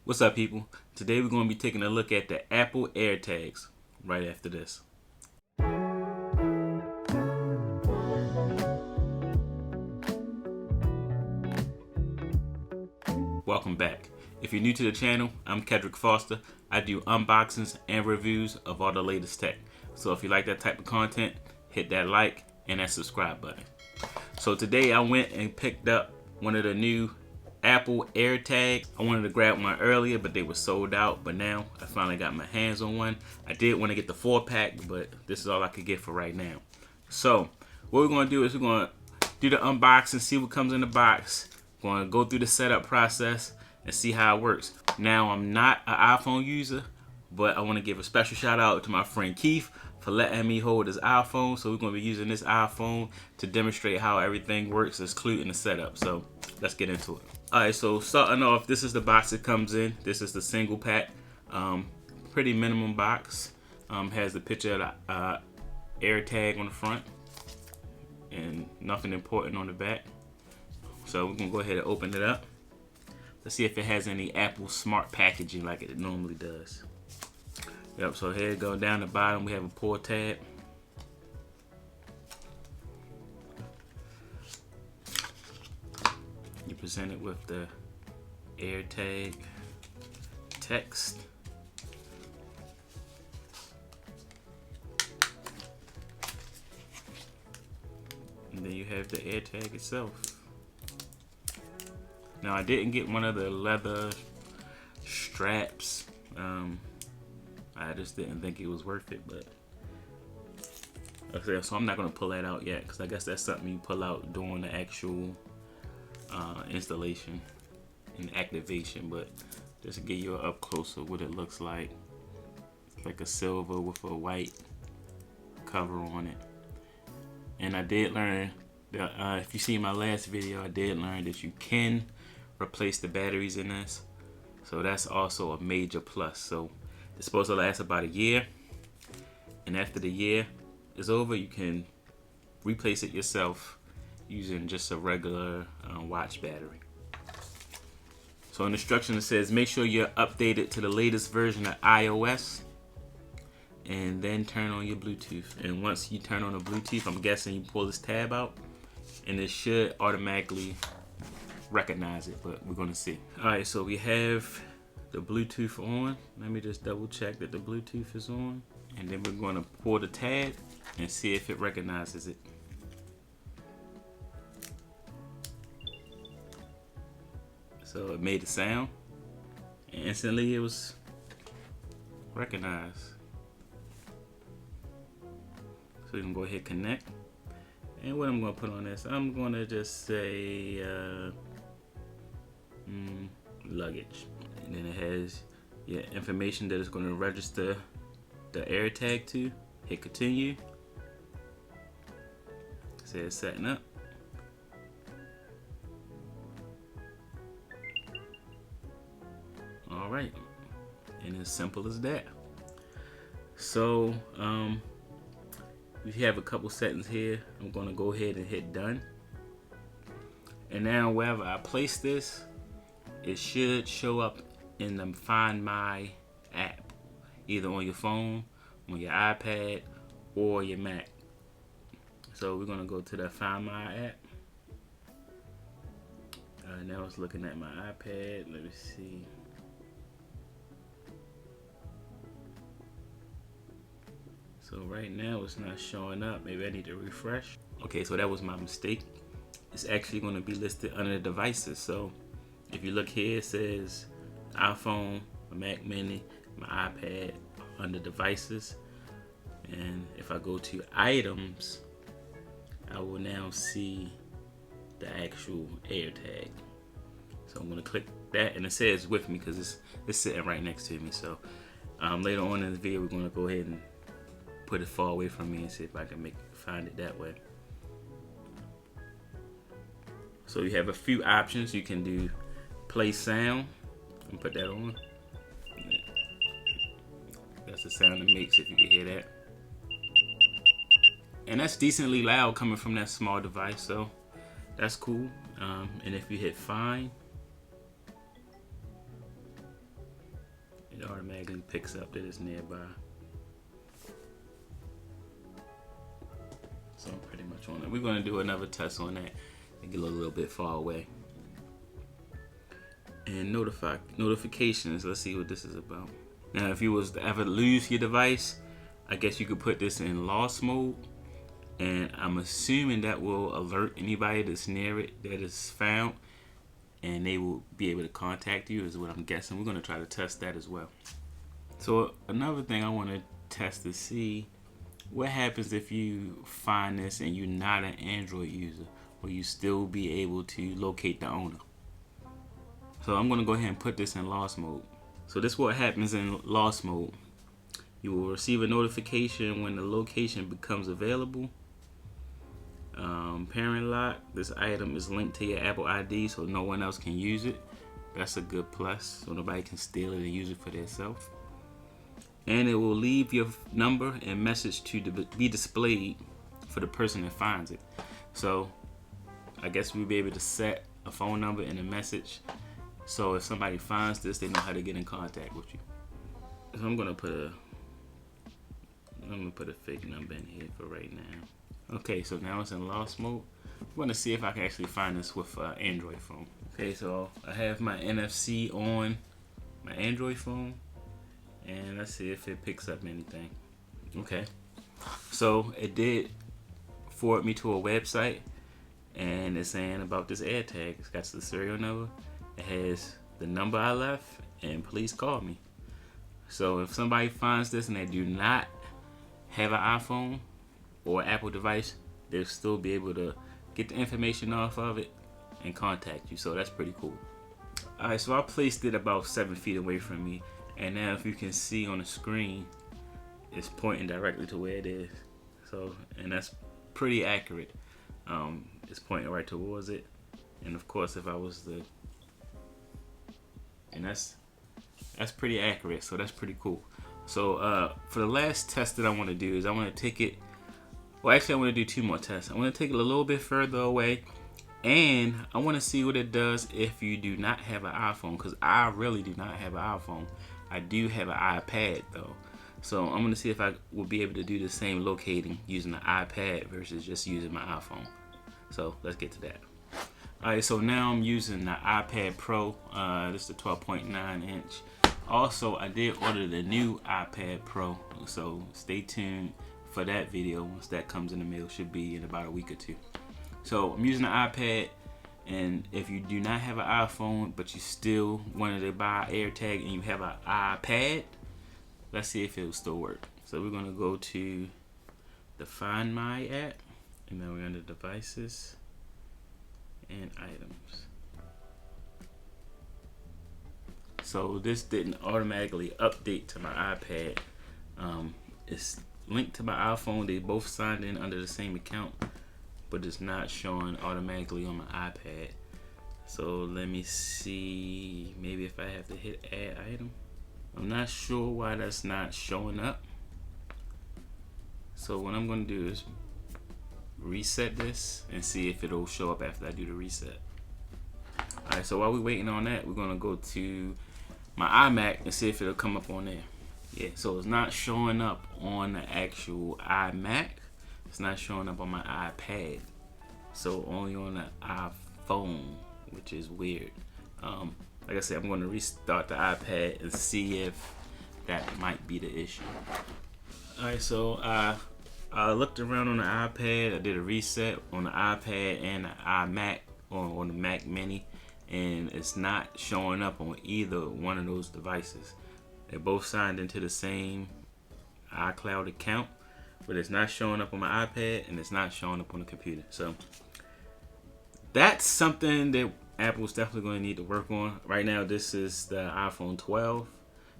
What's up, people? Today we're going to be taking a look at the Apple AirTags right after this. Welcome back. If you're new to the channel, I'm Kedrick Foster. I do unboxings and reviews of all the latest tech. So if you like that type of content, hit that like and that subscribe button. So today I went and picked up one of the new Apple AirTag. I wanted to grab one earlier, but they were sold out. But now I finally got my hands on one. I did want to get the 4-pack, but this is all I could get for right now. So what we're going to do is we're going to do the unboxing, see what comes in the box. We're going to go through the setup process and see how it works. Now, I'm not an iPhone user, but I want to give a special shout out to my friend Keith for letting me hold his iPhone. So we're going to be using this iPhone to demonstrate how everything works, including the setup. So let's get into it. Alright, so starting off, this is the box it comes in. This is the single pack. Pretty minimum box. Has the picture of the AirTag on the front and nothing important on the back. So we're going to go ahead and open it up. Let's see if it has any Apple smart packaging like it normally does. Yep, so here we go. Down the bottom we have a pull tab. You present it with the AirTag text. And then you have the AirTag itself. Now I didn't get one of the leather straps. I just didn't think it was worth it, but okay, so I'm not gonna pull that out yet because I guess that's something you pull out during the actual installation and activation. But just to give you an up close of what it looks like, it's like a silver with a white cover on it. And I did learn that if you see my last video, I did learn that you can replace the batteries in this, so that's also a major plus. So it's supposed to last about a year, and after the year is over, you can replace it yourself using just a regular watch battery. So in the instruction it says make sure you're updated to the latest version of iOS and then turn on your Bluetooth. And once you turn on the Bluetooth, I'm guessing you pull this tab out and it should automatically recognize it, but we're gonna see. All right, so we have the Bluetooth on. Let me just double check that the Bluetooth is on, and then we're gonna pull the tab and see if it recognizes it. So it made a sound and instantly it was recognized. So we can go ahead and connect. And what I'm gonna put on this, I'm gonna just say luggage, and then it has your information that it's going to register the AirTag to. Hit continue. It says setting up. All right, and as simple as that. So we have a couple settings here. I'm going to go ahead and hit done, and now wherever I place this, it should show up in the Find My app, either on your phone, on your iPad, or your Mac. So we're gonna go to the Find My app. Now it's looking at my iPad. Let me see. So right now it's not showing up. Maybe I need to refresh. Okay, so that was my mistake. It's actually gonna be listed under devices. So if you look here, it says iPhone, my Mac Mini, my iPad under devices. And if I go to items, I will now see the actual AirTag. So I'm gonna click that, and it says with me because it's sitting right next to me. So later on in the video, we're gonna go ahead and put it far away from me and see if I can find it that way. So you have a few options. You can do play sound and put that on. That's the sound it makes, if you can hear that. And that's decently loud coming from that small device, so that's cool. And if you hit find, It automatically picks up that it's nearby. So I'm pretty much on it. We're going to do another test on that and get a little bit far away. And notifications. Let's see what this is about. Now, if you was to ever lose your device, I guess you could put this in lost mode, and I'm assuming that will alert anybody that's near it that is found, and they will be able to contact you, is what I'm guessing. We're going to try to test that as well. So another thing I want to test to see what happens if you find this and you're not an Android user. Will you still be able to locate the owner? So I'm going to go ahead and put this in lost mode. So this is what happens in lost mode. You will receive a notification when the location becomes available. Parent lock. This item is linked to your Apple ID, so no one else can use it. That's a good plus, so nobody can steal it and use it for themselves. And it will leave your number and message to be displayed for the person that finds it. So I guess we'll be able to set a phone number and a message, so if somebody finds this, they know how to get in contact with you. So I'm gonna put a fake number in here for right now. Okay, so now it's in lost mode. I'm gonna see if I can actually find this with an Android phone. Okay, so I have my NFC on my Android phone, and let's see if it picks up anything. Okay, so it did forward me to a website, and it's saying about this AirTag. It's got the serial number. It has the number I left, and please call me. So if somebody finds this and they do not have an iPhone or Apple device, they'll still be able to get the information off of it and contact you. So that's pretty cool. Alright, so I placed it about 7 feet away from me, and now if you can see on the screen, it's pointing directly to where it is. So, and that's pretty accurate. It's pointing right towards it. And of course, if I was to, and that's pretty accurate, so that's pretty cool. So for the last test that I want to do is I want to take it, well actually I want to do 2 more tests. I want to take it a little bit further away, and I want to see what it does if you do not have an iPhone, because I really do not have an iPhone. I do have an iPad though. So I'm going to see if I will be able to do the same locating using the iPad versus just using my iPhone. So let's get to that. Alright, so now I'm using the iPad Pro. This is the 12.9 inch. Also, I did order the new iPad Pro, so stay tuned for that video once that comes in the mail. Should be in about a week or 2. So I'm using the iPad, and if you do not have an iPhone but you still wanted to buy AirTag and you have an iPad, let's see if it will still work. So we're going to go to the Find My app, and then we're under Devices and Items. So this didn't automatically update to my iPad. It's linked to my iPhone. They both signed in under the same account, but it's not showing automatically on my iPad. So let me see, maybe if I have to hit Add Item. I'm not sure why that's not showing up. So what I'm going to do is reset this and see if it'll show up after I do the reset. Alright, so while we're waiting on that, we're going to go to my iMac and see if it'll come up on there. Yeah, so it's not showing up on the actual iMac. It's not showing up on my iPad. So only on the iPhone, which is weird. Like I said, I'm going to restart the iPad and see if that might be the issue. Alright, so I looked around on the iPad. I did a reset on the iPad and the iMac, or on the Mac Mini, and it's not showing up on either one of those devices. They're both signed into the same iCloud account, but it's not showing up on my iPad and it's not showing up on the computer. So that's something that Apple's definitely going to need to work on. Right now, this is the iPhone 12,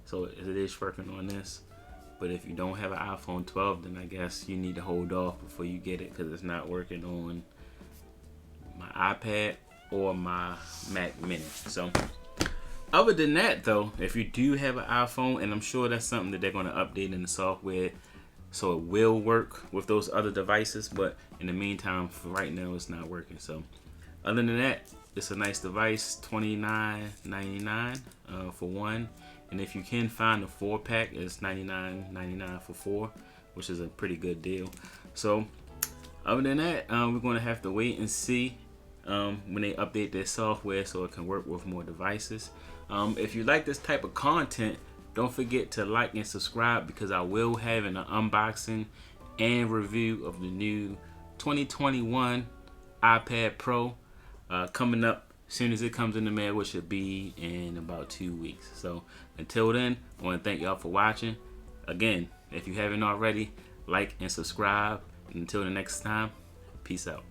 so it is working on this. But if you don't have an iPhone 12, then I guess you need to hold off before you get it, because it's not working on my iPad or my Mac Mini. So other than that though, if you do have an iPhone, and I'm sure that's something that they're going to update in the software so it will work with those other devices, but in the meantime, for right now, it's not working. So other than that, It's a nice device, $29.99 for one. And if you can find a 4-pack, it's $99.99 for 4, which is a pretty good deal. So other than that, we're going to have to wait and see when they update their software so it can work with more devices. If you like this type of content, don't forget to like and subscribe, because I will have an unboxing and review of the new 2021 iPad Pro coming up as soon as it comes in the mail, which should be in about 2 weeks. So until then, I want to thank y'all for watching. Again, if you haven't already, like and subscribe. And until the next time, peace out.